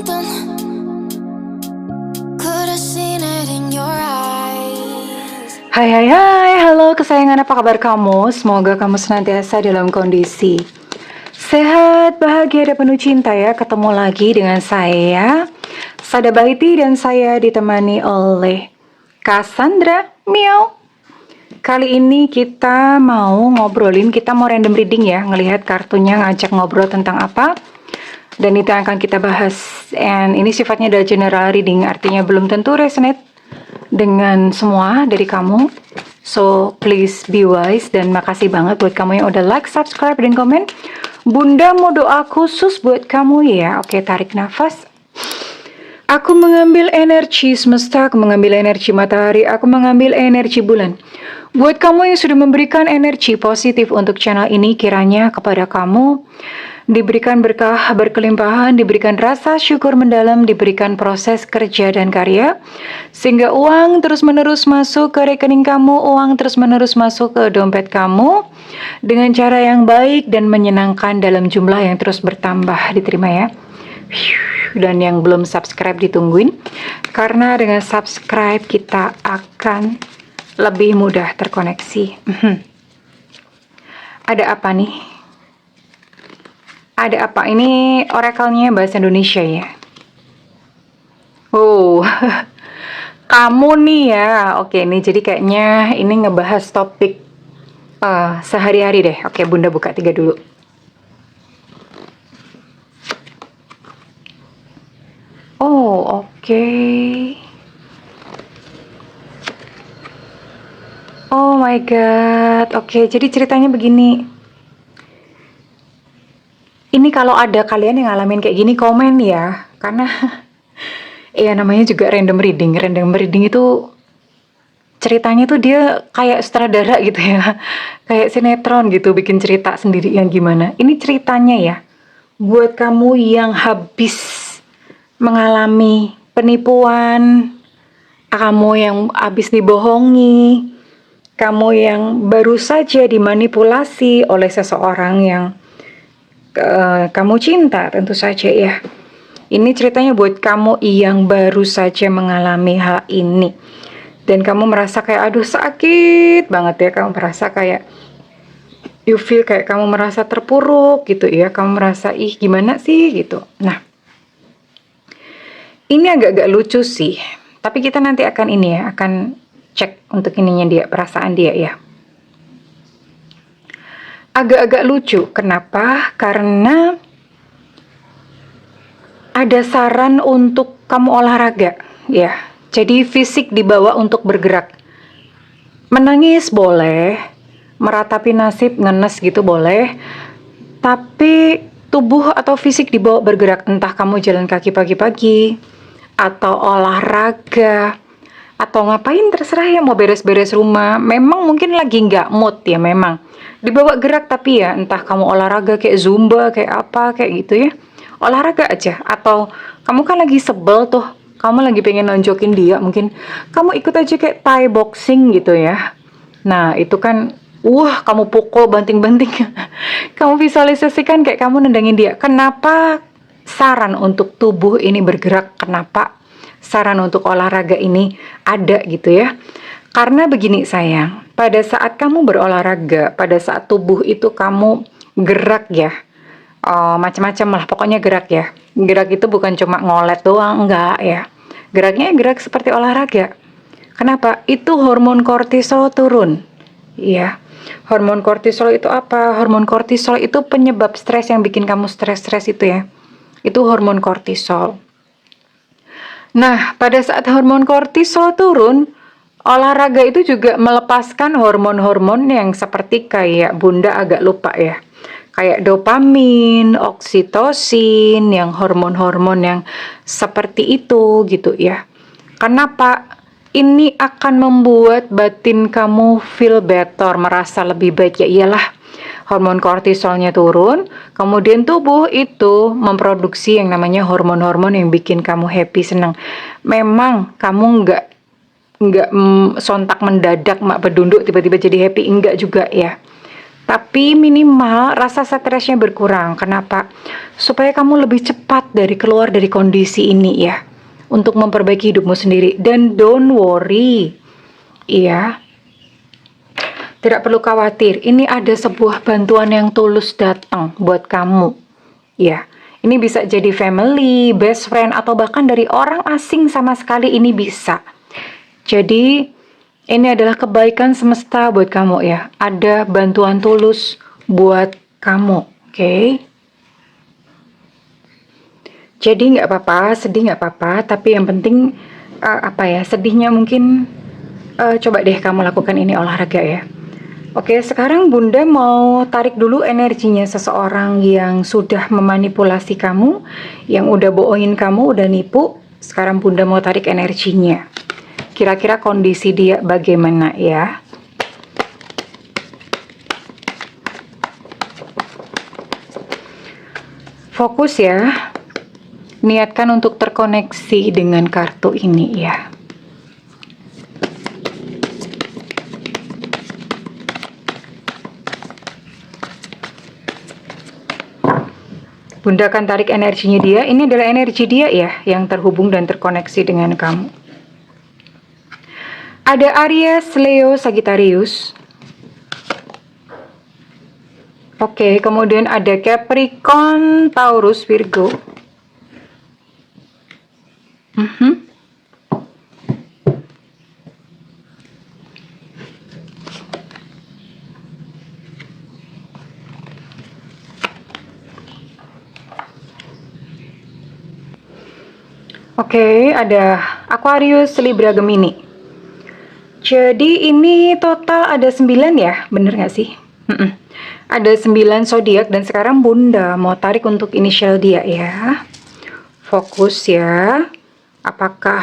something. Could have seen it in your eyes. Hai, halo kesayangan, apa kabar kamu? Semoga kamu senantiasa dalam kondisi sehat, bahagia, dan penuh cinta ya. Ketemu lagi dengan saya, Sada Baiti, dan saya ditemani oleh Cassandra. Miau. Kali ini kita mau random reading ya, ngelihat kartunya ngajak ngobrol tentang apa. Dan itu yang akan kita bahas. And ini sifatnya adalah general reading, artinya belum tentu resonate dengan semua dari kamu. So please be wise, dan makasih banget buat kamu yang udah like, subscribe, dan komen. Bunda mau doa khusus buat kamu ya. Oke, tarik nafas. Aku mengambil energi semesta, aku mengambil energi matahari, aku mengambil energi bulan. Buat kamu yang sudah memberikan energi positif untuk channel ini, kiranya kepada kamu diberikan berkah berkelimpahan, diberikan rasa syukur mendalam, diberikan proses kerja dan karya, sehingga uang terus-menerus masuk ke rekening kamu, uang terus-menerus masuk ke dompet kamu, dengan cara yang baik dan menyenangkan dalam jumlah yang terus bertambah. Diterima ya. Dan yang belum subscribe ditungguin, karena dengan subscribe kita akan lebih mudah terkoneksi. Ada apa nih? Ada apa? Ini oracle-nya bahasa Indonesia ya. Oh, kamu nih ya. Oke, nih jadi kayaknya ini ngebahas topik sehari-hari deh. Oke, Bunda buka 3 dulu. Oh, oke. Oh my god. Oke, jadi ceritanya begini. Ini kalau ada kalian yang ngalamin kayak gini, komen ya. Karena ya namanya juga random reading. Random reading itu ceritanya tuh dia kayak sutradara gitu ya. Kayak sinetron gitu, bikin cerita sendiri yang gimana. Ini ceritanya ya. Buat kamu yang habis mengalami penipuan, kamu yang habis dibohongi, kamu yang baru saja dimanipulasi oleh seseorang yang kamu cinta, tentu saja ya. Ini ceritanya buat kamu yang baru saja mengalami hal ini, dan kamu merasa kayak aduh sakit banget ya. Kamu merasa kayak you feel kayak kamu merasa terpuruk gitu ya. Kamu merasa ih gimana sih gitu. Nah, ini agak-agak lucu sih, tapi kita nanti akan ini ya, akan cek untuk ininya dia, perasaan dia ya. Agak-agak lucu. Kenapa? Karena ada saran untuk kamu olahraga ya. Jadi fisik dibawa untuk bergerak. Menangis boleh, meratapi nasib, ngenes gitu boleh. Tapi tubuh atau fisik dibawa bergerak. Entah kamu jalan kaki pagi-pagi, atau olahraga, atau ngapain terserah ya, mau beres-beres rumah. Memang mungkin lagi nggak mood ya, memang dibawa gerak. Tapi ya entah kamu olahraga kayak zumba, kayak apa, kayak gitu ya, olahraga aja. Atau kamu kan lagi sebel tuh, kamu lagi pengen nonjokin dia, mungkin kamu ikut aja kayak Thai boxing gitu ya. Nah itu kan kamu pukul banting-banting. Kamu visualisasikan kayak kamu nendangin dia. Kenapa saran untuk tubuh ini bergerak? Kenapa saran untuk olahraga ini ada gitu ya? Karena begini sayang, pada saat kamu berolahraga, pada saat tubuh itu kamu gerak ya, macam-macam lah, pokoknya gerak ya. Gerak itu bukan cuma ngolet doang, enggak ya. Geraknya gerak seperti olahraga. Kenapa? Itu hormon kortisol turun. Ya, hormon kortisol itu apa? Hormon kortisol itu penyebab stres yang bikin kamu stres-stres itu ya. Itu hormon kortisol. Nah, pada saat hormon kortisol turun, olahraga itu juga melepaskan hormon-hormon yang seperti kayak Bunda agak lupa ya. Kayak dopamin, oksitosin, yang hormon-hormon yang seperti itu gitu ya. Kenapa? Ini akan membuat batin kamu feel better, merasa lebih baik ya. Iyalah, hormon kortisolnya turun, kemudian tubuh itu memproduksi yang namanya hormon-hormon yang bikin kamu happy, senang. Memang kamu nggak sontak mendadak mak bedunduk tiba-tiba jadi happy, enggak juga ya. Tapi minimal rasa stresnya berkurang. Kenapa? Supaya kamu lebih cepat keluar dari kondisi ini ya. Untuk memperbaiki hidupmu sendiri. Dan don't worry. Iya. Tidak perlu khawatir. Ini ada sebuah bantuan yang tulus datang buat kamu. Ya. Ini bisa jadi family, best friend, atau bahkan dari orang asing sama sekali ini bisa. Jadi ini adalah kebaikan semesta buat kamu ya. Ada bantuan tulus buat kamu, oke? Jadi nggak apa-apa, sedih nggak apa-apa. Tapi yang penting sedihnya mungkin coba deh kamu lakukan ini olahraga ya. Oke, sekarang Bunda mau tarik dulu energinya seseorang yang sudah memanipulasi kamu, yang udah bohongin kamu, udah nipu. Sekarang Bunda mau tarik energinya. Kira-kira kondisi dia bagaimana ya? Fokus ya. Niatkan untuk terkoneksi dengan kartu ini ya. Bunda akan tarik energinya dia. Ini adalah energi dia ya, yang terhubung dan terkoneksi dengan kamu. Ada Aries, Leo, Sagittarius. Oke, kemudian ada Capricorn, Taurus, Virgo. Oke, ada Aquarius, Libra, Gemini. Jadi ini total ada 9 ya, bener gak sih? Ada 9 zodiak dan sekarang Bunda mau tarik untuk inisial dia ya. Fokus ya. Apakah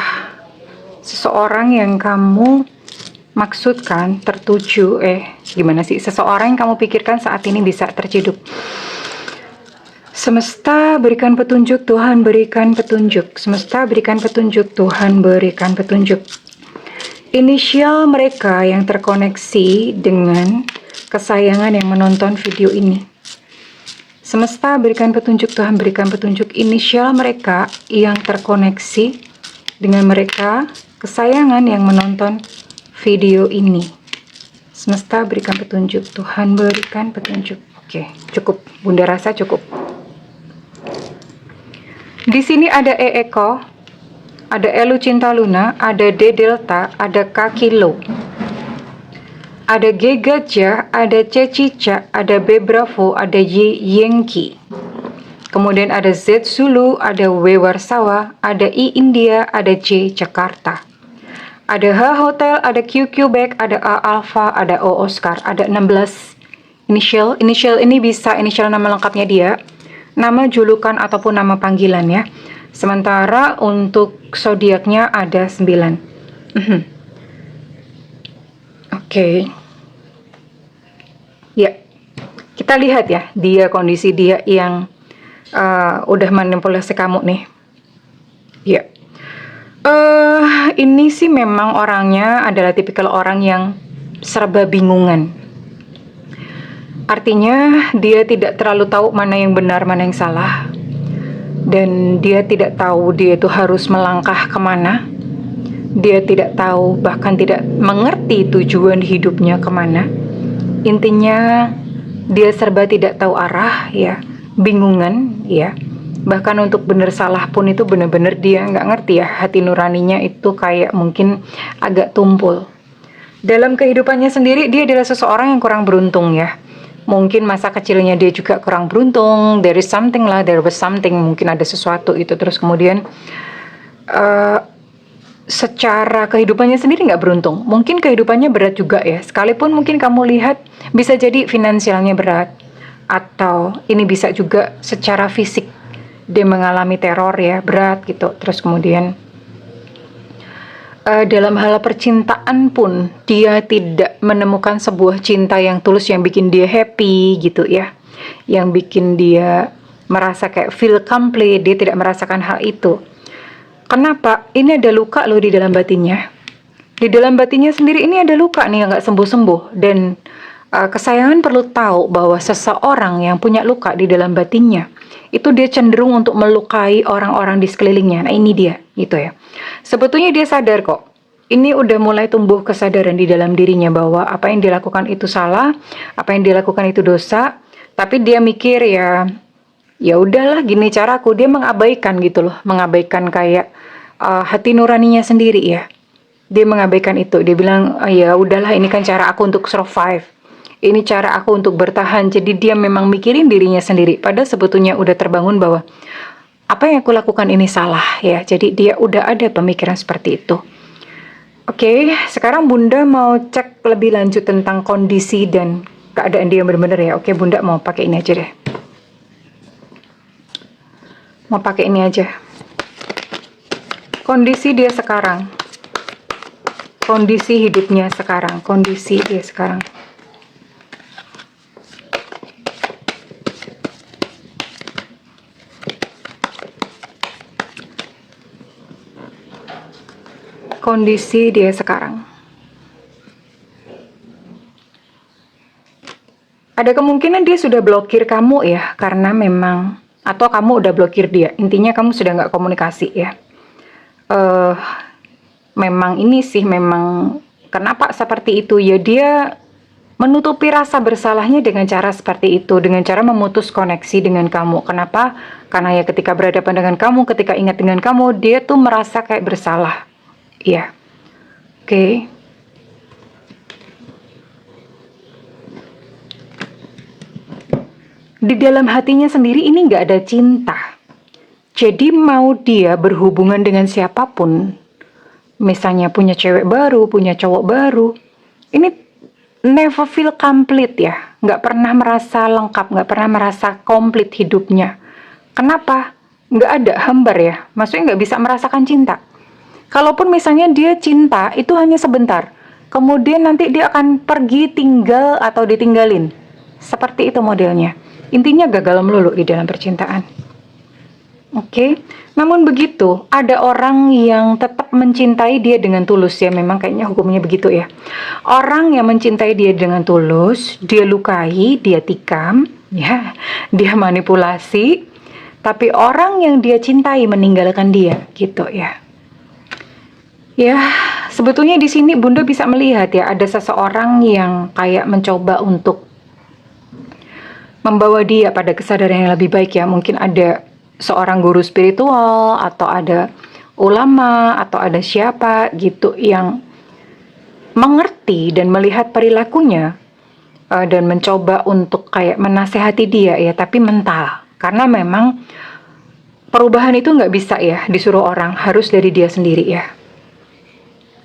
seseorang yang kamu maksudkan tertuju, gimana sih? Seseorang yang kamu pikirkan saat ini bisa terciduk. Semesta berikan petunjuk, Tuhan berikan petunjuk. Semesta berikan petunjuk, Tuhan berikan petunjuk. Inisial mereka yang terkoneksi dengan kesayangan yang menonton video ini. Semesta berikan petunjuk, Tuhan berikan petunjuk. Inisial mereka yang terkoneksi dengan mereka kesayangan yang menonton video ini. Semesta berikan petunjuk, Tuhan berikan petunjuk. Oke, cukup. Bunda rasa cukup. Di sini ada Eko, ada Elu Cinta Luna, ada D Delta, ada K Kilo, ada G Gajah, ada C Cica, ada B Bravo, ada Y Yankee. Kemudian ada Z Zulu, ada W Warsawa, ada I India, ada J Jakarta. Ada H Hotel, ada Q Quebec, ada A Alpha, ada O Oscar, ada 16 inisial. Inisial ini bisa inisial nama lengkapnya dia, nama julukan ataupun nama panggilan ya. Sementara untuk zodiaknya ada 9. Oke. Ya, kita lihat ya, kondisi dia yang udah manipulasi kamu nih. Ya. Ini sih memang orangnya adalah tipikal orang yang serba bingungan. Artinya dia tidak terlalu tahu mana yang benar, mana yang salah. Dan dia tidak tahu dia itu harus melangkah kemana. Dia tidak tahu, bahkan tidak mengerti tujuan hidupnya kemana. Intinya dia serba tidak tahu arah ya, bingungan ya. Bahkan untuk benar salah pun itu benar-benar dia nggak ngerti ya. Hati nuraninya itu kayak mungkin agak tumpul. Dalam kehidupannya sendiri dia adalah seseorang yang kurang beruntung ya. Mungkin masa kecilnya dia juga kurang beruntung. There was something, mungkin ada sesuatu itu. Terus kemudian secara kehidupannya sendiri nggak beruntung. Mungkin kehidupannya berat juga ya. Sekalipun mungkin kamu lihat bisa jadi finansialnya berat. Atau ini bisa juga secara fisik. Dia mengalami teror ya, berat gitu. Terus kemudian dalam hal percintaan pun dia tidak menemukan sebuah cinta yang tulus yang bikin dia happy gitu ya, yang bikin dia merasa kayak feel complete. Dia tidak merasakan hal itu. Kenapa? Ini ada luka loh di dalam batinnya. Di dalam batinnya sendiri ini ada luka nih yang nggak sembuh-sembuh. Dan Kesayangan perlu tahu bahwa seseorang yang punya luka di dalam batinnya, itu dia cenderung untuk melukai orang-orang di sekelilingnya. Nah ini dia, gitu ya. Sebetulnya dia sadar kok. Ini udah mulai tumbuh kesadaran di dalam dirinya bahwa apa yang dilakukan itu salah, apa yang dilakukan itu dosa. Tapi dia mikir ya udahlah gini caraku. Dia mengabaikan gitu loh, mengabaikan kayak hati nuraninya sendiri ya. Dia mengabaikan itu. Dia bilang ya udahlah ini kan cara aku untuk survive. Ini cara aku untuk bertahan. Jadi dia memang mikirin dirinya sendiri. Padahal sebetulnya udah terbangun bahwa apa yang aku lakukan ini salah ya. Jadi dia udah ada pemikiran seperti itu. Oke, sekarang Bunda mau cek lebih lanjut tentang kondisi dan keadaan dia benar-benar ya. Oke, Bunda mau pakai ini aja deh. Mau pakai ini aja. Kondisi dia sekarang. Kondisi hidupnya sekarang. Kondisi dia sekarang. Kondisi dia sekarang. Ada kemungkinan dia sudah blokir kamu ya, karena memang, atau kamu udah blokir dia. Intinya kamu sudah nggak komunikasi ya. Memang ini sih, memang kenapa seperti itu ya, dia menutupi rasa bersalahnya dengan cara seperti itu, dengan cara memutus koneksi dengan kamu. Kenapa? Karena ya ketika berhadapan dengan kamu, ketika ingat dengan kamu, dia tuh merasa kayak bersalah. Iya. Oke. Di dalam hatinya sendiri ini nggak ada cinta. Jadi mau dia berhubungan dengan siapapun, misalnya punya cewek baru, punya cowok baru, ini never feel complete ya. Nggak pernah merasa lengkap, nggak pernah merasa komplit hidupnya. Kenapa? Nggak ada, hambar ya. Maksudnya nggak bisa merasakan cinta. Kalaupun misalnya dia cinta, itu hanya sebentar. Kemudian nanti dia akan pergi, tinggal, atau ditinggalin. Seperti itu modelnya. Intinya gagal melulu di dalam percintaan. Oke. Namun begitu, ada orang yang tetap mencintai dia dengan tulus ya. Memang kayaknya hukumnya begitu ya. Orang yang mencintai dia dengan tulus, dia lukai, dia tikam, ya, dia manipulasi. Tapi orang yang dia cintai meninggalkan dia, gitu ya. Ya, sebetulnya di sini Bunda bisa melihat ya, ada seseorang yang kayak mencoba untuk membawa dia pada kesadaran yang lebih baik ya. Mungkin ada seorang guru spiritual, atau ada ulama, atau ada siapa gitu yang mengerti dan melihat perilakunya, dan mencoba untuk kayak menasehati dia ya, tapi mental. Karena memang perubahan itu nggak bisa ya disuruh orang, harus dari dia sendiri ya.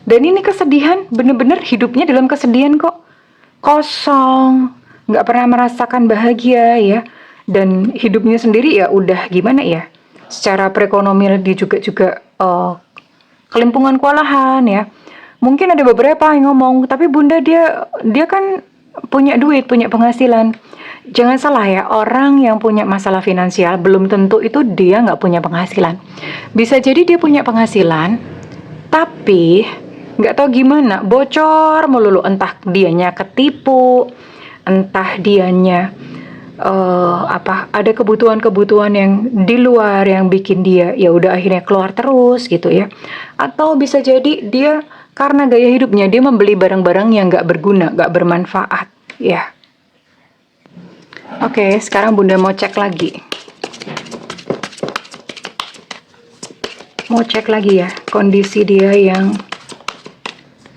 Dan ini kesedihan, bener-bener hidupnya dalam kesedihan kok. Kosong, nggak pernah merasakan bahagia ya. Dan hidupnya sendiri ya udah gimana ya. Secara perekonomian dia juga kelimpungan kewalahan ya. Mungkin ada beberapa yang ngomong, tapi Bunda dia kan punya duit, punya penghasilan. Jangan salah ya, orang yang punya masalah finansial belum tentu itu dia nggak punya penghasilan. Bisa jadi dia punya penghasilan, tapi nggak tahu gimana, bocor melulu. Entah dianya ketipu, entah dianya ada kebutuhan-kebutuhan yang di luar yang bikin dia ya udah akhirnya keluar terus gitu ya. Atau bisa jadi dia karena gaya hidupnya dia membeli barang-barang yang nggak berguna, nggak bermanfaat ya. Oke, sekarang Bunda mau cek lagi. Mau cek lagi ya kondisi dia yang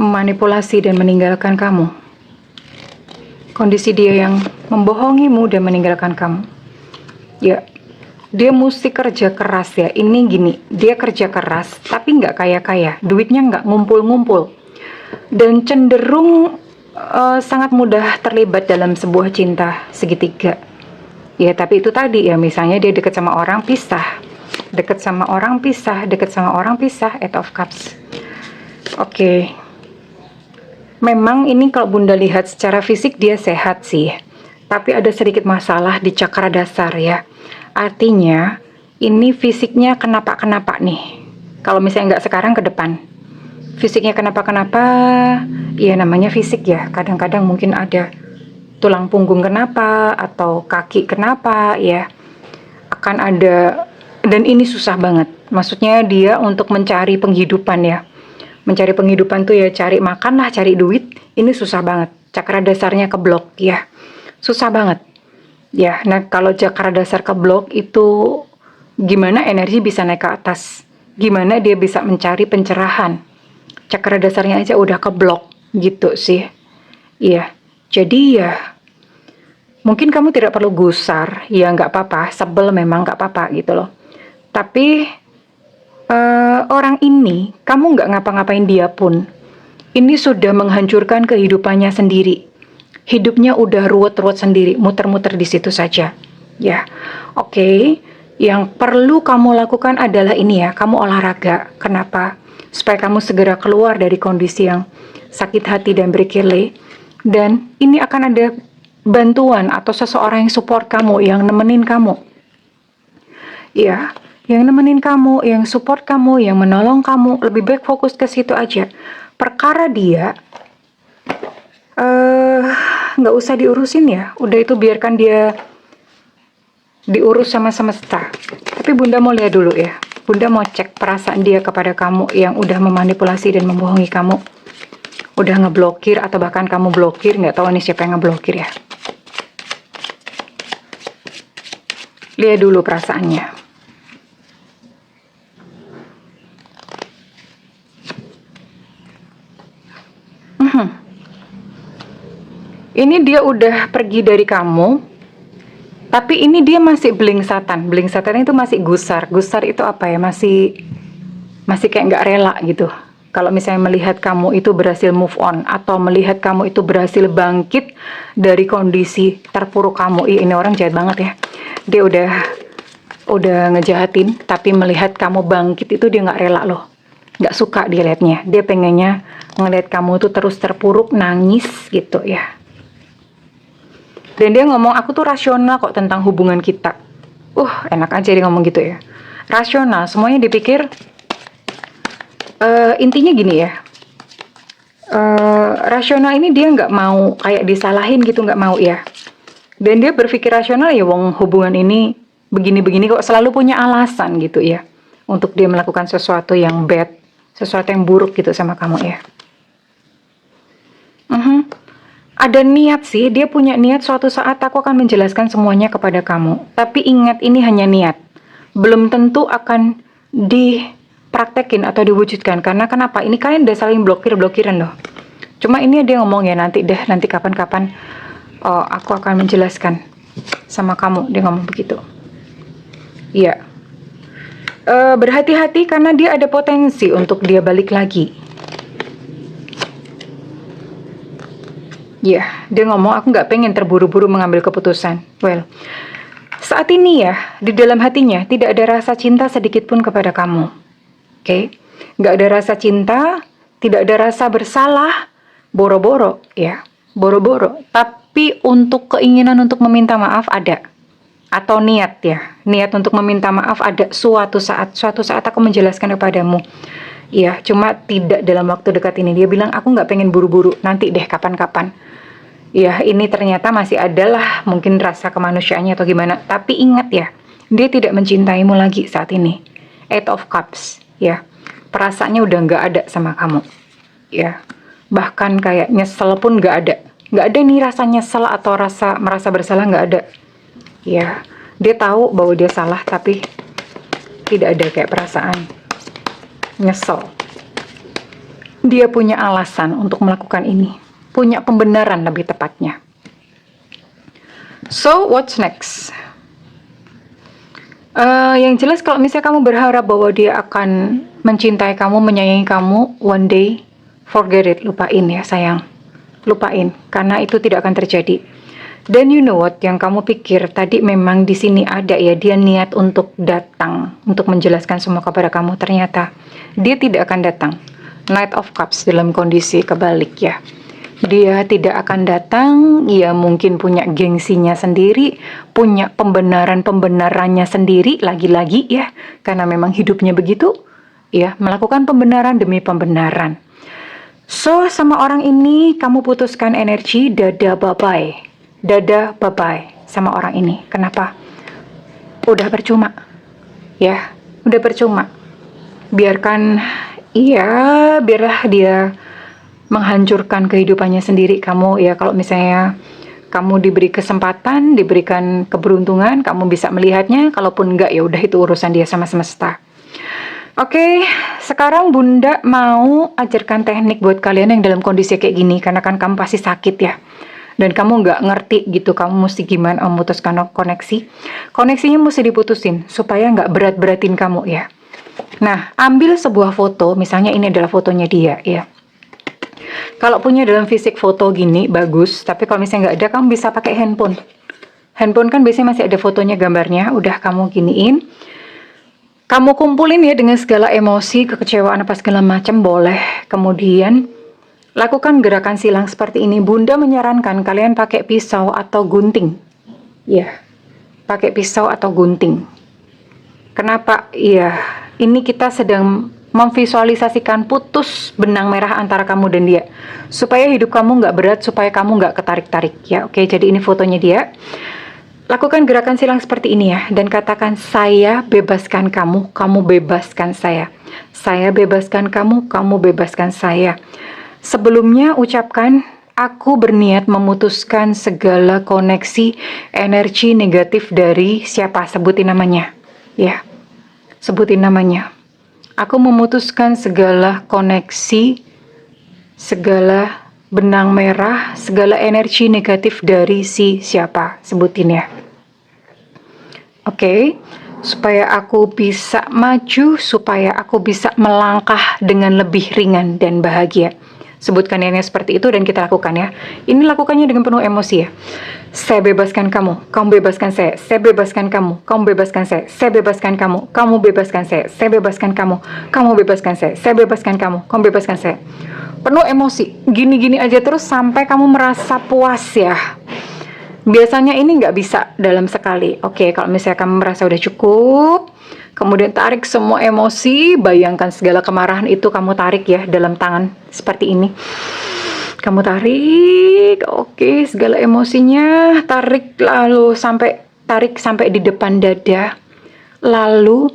memanipulasi dan meninggalkan kamu. Kondisi dia yang membohongimu dan meninggalkan kamu. Ya, dia mesti kerja keras ya. Ini gini, dia kerja keras tapi nggak kaya-kaya. Duitnya nggak ngumpul-ngumpul. Dan cenderung sangat mudah terlibat dalam sebuah cinta segitiga. Ya, tapi itu tadi ya, misalnya dia dekat sama orang pisah. Dekat sama orang pisah, dekat sama orang pisah, Eight of Cups. Oke. Memang ini kalau Bunda lihat secara fisik dia sehat sih, tapi ada sedikit masalah di cakra dasar ya. Artinya ini fisiknya kenapa-kenapa nih. Kalau misalnya nggak sekarang, ke depan. Fisiknya kenapa-kenapa, ya namanya fisik ya. Kadang-kadang mungkin ada tulang punggung kenapa atau kaki kenapa ya, akan ada. Dan ini susah banget, maksudnya dia untuk mencari penghidupan ya, mencari penghidupan tuh ya cari makan lah, cari duit, ini susah banget, cakra dasarnya keblok ya, susah banget ya. Nah kalau cakra dasar keblok itu gimana energi bisa naik ke atas, gimana dia bisa mencari pencerahan, cakra dasarnya aja udah keblok gitu sih. Iya, jadi ya mungkin kamu tidak perlu gusar, ya nggak apa-apa, sebel memang nggak apa-apa gitu loh. Tapi orang ini, kamu nggak ngapa-ngapain dia pun, ini sudah menghancurkan kehidupannya sendiri. Hidupnya udah ruwet-ruwet sendiri, muter-muter di situ saja. Ya, oke. Yang perlu kamu lakukan adalah ini ya, kamu olahraga. Kenapa? Supaya kamu segera keluar dari kondisi yang sakit hati dan berkele. Dan ini akan ada bantuan atau seseorang yang support kamu, yang nemenin kamu. Ya, yang nemenin kamu, yang support kamu, yang menolong kamu. Lebih baik fokus ke situ aja. Perkara dia nggak usah diurusin ya, udah itu biarkan dia diurus sama semesta. Tapi Bunda mau lihat dulu ya, Bunda mau cek perasaan dia kepada kamu yang udah memanipulasi dan membohongi kamu, udah ngeblokir atau bahkan kamu blokir. Nggak tahu nih siapa yang ngeblokir ya. Lihat dulu perasaannya. Ini dia udah pergi dari kamu, tapi ini dia masih belingsatan. Belingsatan itu masih gusar. Gusar itu apa ya? Masih kayak nggak rela gitu. Kalau misalnya melihat kamu itu berhasil move on, atau melihat kamu itu berhasil bangkit dari kondisi terpuruk kamu. Ih, ini orang jahat banget ya. Dia udah ngejahatin, tapi melihat kamu bangkit itu dia nggak rela loh. Nggak suka dia liatnya. Dia pengennya ngelihat kamu tuh terus terpuruk, nangis gitu ya. Dan dia ngomong, aku tuh rasional kok tentang hubungan kita. Enak aja dia ngomong gitu ya. Rasional, semuanya dipikir. Intinya gini ya. Rasional ini dia nggak mau kayak disalahin gitu, nggak mau ya. Dan dia berpikir rasional ya, wong hubungan ini begini-begini kok, selalu punya alasan gitu ya. Untuk dia melakukan sesuatu yang bad, sesuatu yang buruk gitu sama kamu ya. Ada niat sih, dia punya niat suatu saat aku akan menjelaskan semuanya kepada kamu. Tapi ingat, ini hanya niat. Belum tentu akan dipraktekin atau diwujudkan. Karena kenapa? Ini kalian udah saling blokir-blokiran loh. Cuma ini dia ngomong ya, nanti kapan-kapan aku akan menjelaskan sama kamu. Dia ngomong begitu. Iya. Berhati-hati karena dia ada potensi untuk dia balik lagi. Ya, dia ngomong, aku nggak pengen terburu-buru mengambil keputusan. Well, saat ini ya, di dalam hatinya tidak ada rasa cinta sedikit pun kepada kamu. Oke? Nggak ada rasa cinta, tidak ada rasa bersalah, boro-boro ya, boro-boro. Tapi untuk keinginan untuk meminta maaf ada. Atau niat ya, niat untuk meminta maaf ada suatu saat aku menjelaskan kepadamu. Ya, cuma tidak dalam waktu dekat ini. Dia bilang, aku nggak pengen buru-buru, nanti deh kapan-kapan. Ya, ini ternyata masih adalah mungkin rasa kemanusiaannya atau gimana. Tapi ingat ya, dia tidak mencintaimu lagi saat ini. Eight of Cups, ya. Perasaannya udah nggak ada sama kamu. Ya, bahkan kayak nyesel pun nggak ada. Nggak ada nih rasa nyesel atau rasa merasa bersalah, nggak ada. Ya, dia tahu bahwa dia salah, tapi tidak ada kayak perasaan nyesel. Dia punya alasan untuk melakukan ini. Punya pembenaran lebih tepatnya. So, what's next? Yang jelas kalau misalnya kamu berharap bahwa dia akan mencintai kamu, menyayangi kamu, one day, forget it, lupain ya sayang. Lupain, karena itu tidak akan terjadi. Dan you know what, yang kamu pikir tadi memang di sini ada ya, dia niat untuk datang, untuk menjelaskan semua kepada kamu. Ternyata dia tidak akan datang. Knight of Cups dalam kondisi kebalik ya. Dia tidak akan datang, ya mungkin punya gengsinya sendiri, punya pembenarannya sendiri, lagi-lagi ya, karena memang hidupnya begitu, ya, melakukan pembenaran demi pembenaran. So, sama orang ini kamu putuskan energi, dadah bye-bye. dadah, bye-bye sama orang ini. Kenapa? Udah percuma. Ya, udah percuma. Biarkan, biarlah dia menghancurkan kehidupannya sendiri. Kamu ya, kalau misalnya kamu diberi kesempatan, diberikan keberuntungan, kamu bisa melihatnya. Kalaupun enggak, ya udah, itu urusan dia sama semesta. Oke, sekarang Bunda mau ajarkan teknik buat kalian yang dalam kondisi kayak gini, karena kan kamu pasti sakit ya, dan kamu nggak ngerti gitu, kamu mesti gimana memutuskan koneksi. Koneksinya mesti diputusin supaya nggak berat-beratin kamu ya. Nah, ambil sebuah foto, misalnya ini adalah fotonya dia ya. Kalau punya dalam fisik foto gini bagus, tapi kalau misalnya nggak ada, kamu bisa pakai handphone. Handphone kan biasanya masih ada fotonya, gambarnya. Udah kamu giniin. Kamu kumpulin ya dengan segala emosi, kekecewaan apa segala macam boleh. Kemudian lakukan gerakan silang seperti ini. Bunda menyarankan kalian pakai pisau atau gunting. Ya, pakai pisau atau gunting. Kenapa? Ya, ini kita sedang memvisualisasikan putus benang merah antara kamu dan dia. Supaya hidup kamu nggak berat, supaya kamu nggak ketarik-tarik. Ya, oke, jadi ini fotonya dia. Lakukan gerakan silang seperti ini ya, dan katakan, saya bebaskan kamu, kamu bebaskan saya. Saya bebaskan kamu, kamu bebaskan saya. Sebelumnya ucapkan, aku berniat memutuskan segala koneksi energi negatif dari siapa, sebutin namanya. Ya, sebutin namanya. Aku memutuskan segala koneksi, segala benang merah, segala energi negatif dari si siapa, sebutin ya. Oke, supaya aku bisa maju, supaya aku bisa melangkah dengan lebih ringan dan bahagia. Sebutkan ini seperti itu dan kita lakukan ya. Ini lakukannya dengan penuh emosi ya. Saya bebaskan kamu, kamu bebaskan saya bebaskan kamu, kamu bebaskan saya bebaskan kamu, kamu bebaskan saya bebaskan kamu, kamu bebaskan saya bebaskan kamu, kamu bebaskan saya. Penuh emosi, gini-gini aja terus sampai kamu merasa puas ya. Biasanya ini nggak bisa dalam sekali. Oke, kalau misalnya kamu merasa udah cukup, kemudian tarik semua emosi, bayangkan segala kemarahan itu kamu tarik ya dalam tangan seperti ini. Kamu tarik, oke, segala emosinya tarik, lalu tarik sampai di depan dada. Lalu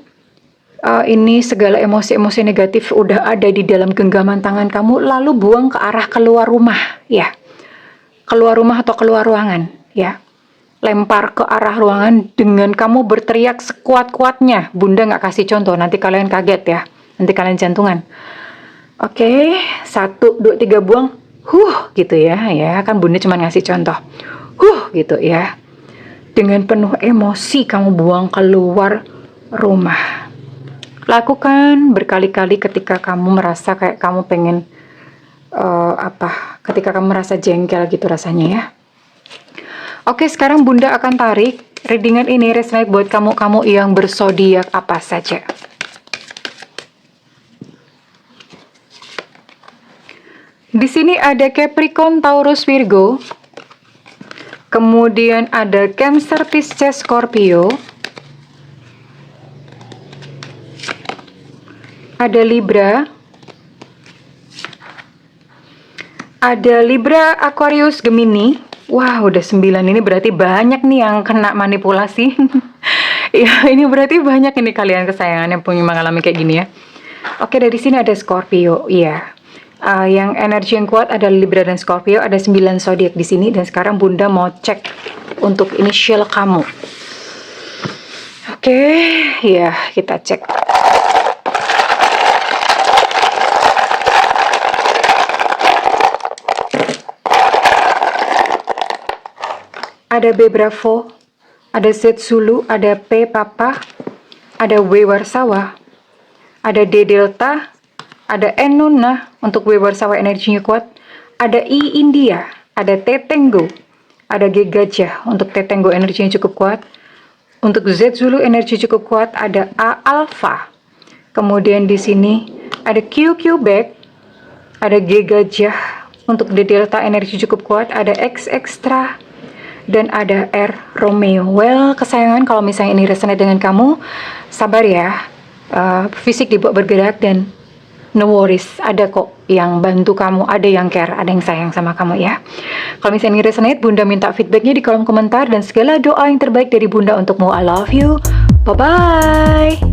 ini segala emosi-emosi negatif udah ada di dalam genggaman tangan kamu, lalu buang ke arah keluar rumah ya. Keluar rumah atau keluar ruangan ya. Lempar ke arah ruangan dengan kamu berteriak sekuat-kuatnya. Bunda nggak kasih contoh, nanti kalian kaget ya. Nanti kalian jantungan. Oke, 1, 2, 3 buang. Gitu ya, kan Bunda cuma ngasih contoh. Gitu ya. Dengan penuh emosi kamu buang keluar rumah. Lakukan berkali-kali ketika kamu merasa kayak kamu pengen ketika kamu merasa jengkel gitu rasanya ya. Oke, sekarang Bunda akan tarik readingan ini resonate buat kamu yang berzodiak apa saja. Di sini ada Capricorn, Taurus, Virgo. Kemudian ada Cancer, Pisces, Scorpio. Ada Libra. Ada Libra, Aquarius, Gemini. Wah, udah 9, ini berarti banyak nih yang kena manipulasi. Ya, ini berarti banyak ini kalian kesayangan yang punya mengalami kayak gini ya. Oke, dari sini ada Scorpio, iya. Yang energi yang kuat ada Libra dan Scorpio, ada 9 zodiak di sini, dan sekarang Bunda mau cek untuk inisial kamu. Oke, ya kita cek. Ada B Bravo, ada Z Zulu, ada P Papa, ada W Warsawa, ada D Delta, ada N Nuna untuk W Warsawa energinya kuat, ada I India, ada T Tango, ada G Gajah untuk T Tango energinya cukup kuat, untuk Z Zulu energi cukup kuat, ada A Alpha, kemudian di sini ada Q Quebec, ada G Gajah untuk D Delta energi cukup kuat, ada X Extra, dan ada R Romeo. Well, kesayangan, kalau misalnya ini resonate dengan kamu, sabar ya. Fisik dibuat bergerak dan No worries, ada kok yang bantu kamu, ada yang care, ada yang sayang sama kamu ya. Kalau misalnya ini resonate, Bunda minta feedbacknya di kolom komentar dan segala doa yang terbaik dari Bunda untukmu. I love you. Bye-bye.